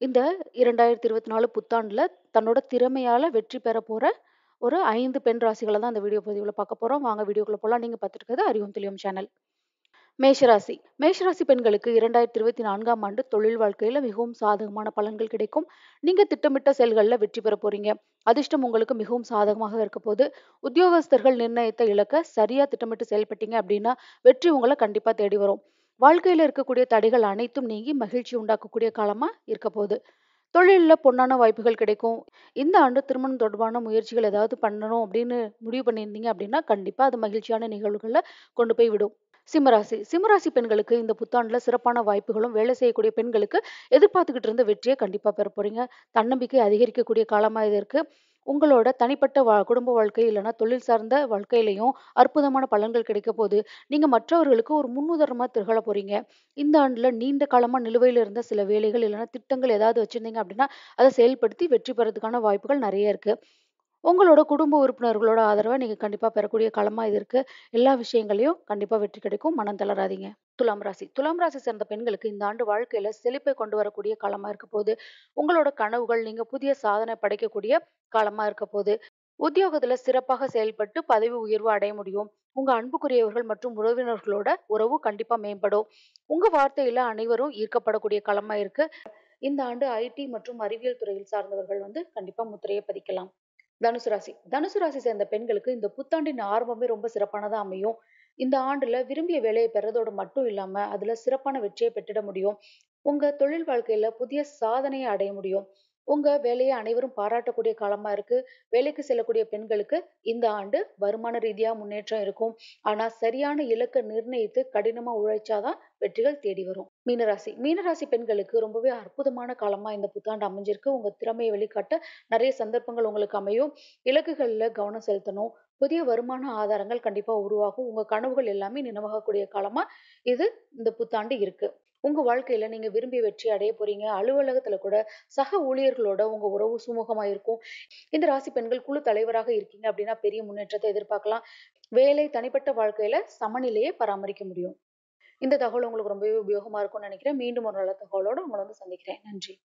இந்த 2024 புத்தாண்டுல தன்னோட திறமையால வெற்றி பெற போற ஒரு 5 பெண் ராசிகள தான் இந்த வீடியோ பதிவுல பார்க்க போறோம். வாங்க வீடியோக்குள்ள போலாம். நீங்க பார்த்துட்டு இருக்கிறது அறிவும் தெளிவும் சேனல். மேஷராசி. மேஷராசி பெண்களுக்கு 2024ஆம் ஆண்டு தொழில் வாழ்க்கையில மிகவும் சாதகமான பலன்கள் கிடைக்கும். நீங்க திட்டமிட்ட செயல்கள்ல வெற்றி பெற போறீங்க. அதிர்ஷ்டம் உங்களுக்கு மிகவும் சாதகமாக இருக்க போது. உத்தியோகஸ்தர்கள் நிர்ணயித்த இலக்க சரியா திட்டமிட்டு செயல்பட்டீங்க அப்படின்னா, வெற்றி உங்கள கண்டிப்பா தேடி வரும். வாழ்க்கையில இருக்கக்கூடிய தடைகள் அனைத்தும் நீங்கி மகிழ்ச்சி உண்டாக்கக்கூடிய காலமா இருக்க போது. தொழில்ல பொன்னான வாய்ப்புகள் கிடைக்கும். இந்த ஆண்டு திருமணம் தொடர்பான முயற்சிகள் ஏதாவது பண்ணணும் அப்படின்னு முடிவு பண்ணியிருந்தீங்க அப்படின்னா, கண்டிப்பா அது மகிழ்ச்சியான நிகழ்வுகள கொண்டு போய் விடும். சிம்மராசி. சிம்மராசி பெண்களுக்கு இந்த புத்தாண்டுல சிறப்பான வாய்ப்புகளும், வேலை செய்யக்கூடிய பெண்களுக்கு எதிர்பார்த்துக்கிட்டு இருந்த வெற்றிய கண்டிப்பா பெறப் போறீங்க. தன்னம்பிக்கை அதிகரிக்கக்கூடிய காலமா இது இருக்கு. உங்களோட தனிப்பட்ட குடும்ப வாழ்க்கை இல்லன்னா தொழில் சார்ந்த வாழ்க்கையிலயும் அற்புதமான பலன்கள் கிடைக்க போது. நீங்க மற்றவர்களுக்கு ஒரு முன்னுதாரணமா திகழ போறீங்க. இந்த ஆண்டுல நீண்ட காலமா நிலுவையில இருந்த சில வேலைகள் இல்லன்னா திட்டங்கள் ஏதாவது வச்சிருந்தீங்க அப்படின்னா, அத செயல்படுத்தி வெற்றி பெறதுக்கான வாய்ப்புகள் நெறைய இருக்கு. உங்களோட குடும்ப உறுப்பினர்களோட ஆதரவ நீங்க கண்டிப்பா பெறக்கூடிய காலமா இது இருக்கு. எல்லா விஷயங்கள்லயும் கண்டிப்பா வெற்றி கிடைக்கும். மனம் தளராதீங்க. துலாம் ராசி. துலாம் ராசி சேர்ந்த பெண்களுக்கு இந்த ஆண்டு வாழ்க்கையில செழிப்பை கொண்டு வரக்கூடிய காலமா இருக்க போது. உங்களோட கனவுகள் நீங்க புதிய சாதனை படைக்கக்கூடிய காலமா இருக்க போது. உத்தியோகத்துல சிறப்பாக செயல்பட்டு பதவி உயர்வு அடைய முடியும். உங்க அன்புக்குரியவர்கள் மற்றும் உறவினர்களோட உறவு கண்டிப்பா மேம்படும். உங்க வார்த்தையில அனைவரும் ஈர்க்கப்படக்கூடிய காலமா இருக்கு. இந்த ஆண்டு ஐடி மற்றும் அறிவியல் துறையில் சார்ந்தவர்கள் கண்டிப்பா முத்திரையை பதிக்கலாம். தனுசு ராசி. தனுசு ராசி சேர்ந்த பெண்களுக்கு இந்த புத்தாண்டின் ஆரம்பமே ரொம்ப சிறப்பானதா அமையும். இந்த ஆண்டுல விரும்பிய வேலையை பெறதோட மட்டும் இல்லாம, அதுல சிறப்பான வெற்றியை பெற்றிட முடியும். உங்க தொழில் வாழ்க்கையில புதிய சாதனையை அடைய முடியும். உங்க வேலையை அனைவரும் பாராட்டக்கூடிய காலமா இருக்கு. வேலைக்கு செல்லக்கூடிய பெண்களுக்கு இந்த ஆண்டு வருமான ரீதியா முன்னேற்றம் இருக்கும். ஆனா சரியான இலக்கை நிர்ணயித்து கடினமா உழைச்சாதான் வெற்றிகள் தேடி வரும். மீனராசி. மீனராசி பெண்களுக்கு ரொம்பவே அற்புதமான காலமா இந்த புத்தாண்டு அமைஞ்சிருக்கு. உங்க திறமையை வெளிக்காட்ட நிறைய சந்தர்ப்பங்கள் உங்களுக்கு அமையும். இலக்குகள்ல கவனம் செலுத்தணும். புதிய வருமான ஆதாரங்கள் கண்டிப்பா உருவாகும். உங்க கனவுகள் எல்லாமே நினைவாகக்கூடிய காலமா இது இந்த புத்தாண்டு இருக்கு. உங்க வாழ்க்கையில நீங்க விரும்பிய வெற்றி அடைய போறீங்க. அலுவலகத்துல கூட சக ஊழியர்களோட உங்க உறவு சுமூகமா இருக்கும். இந்த ராசி பெண்கள் குழு தலைவராக இருக்கீங்க அப்படின்னா பெரிய முன்னேற்றத்தை எதிர்பார்க்கலாம். வேலை, தனிப்பட்ட வாழ்க்கையில சமநிலையை பராமரிக்க முடியும். இந்த தகவல் உங்களுக்கு ரொம்பவே உபயோகமா இருக்கும்னு நினைக்கிறேன். மீண்டும் ஒரு நல்ல தகவலோட உங்களை சந்திக்கிறேன். நன்றி.